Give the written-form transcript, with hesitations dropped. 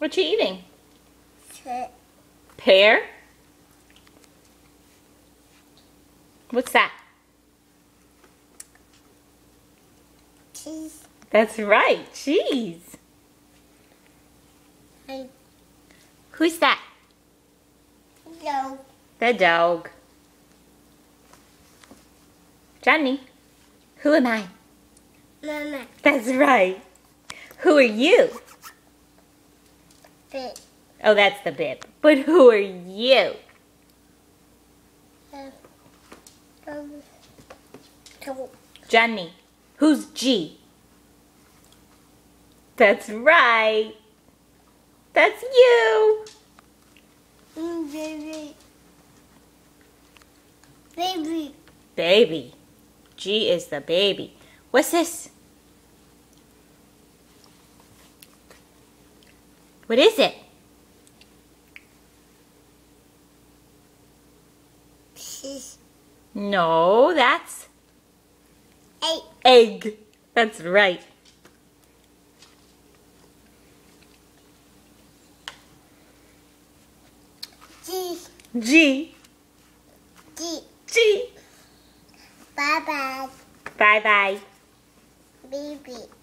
What you eating? Pear. Pear? What's that? Cheese. That's right, cheese. And Who's that? dog. The dog. Johnny, who am I? Mama. That's right. Who are you? Big. Oh, that's the bib. But who are you? Dog. Johnny, who's G? That's right. That's you. Baby. Baby. Baby. G is the baby. What's this? What is it? Cheese. No, that's Egg. egg. That's right. Cheese. G. G. G. Bye bye. Bye-bye. Baby.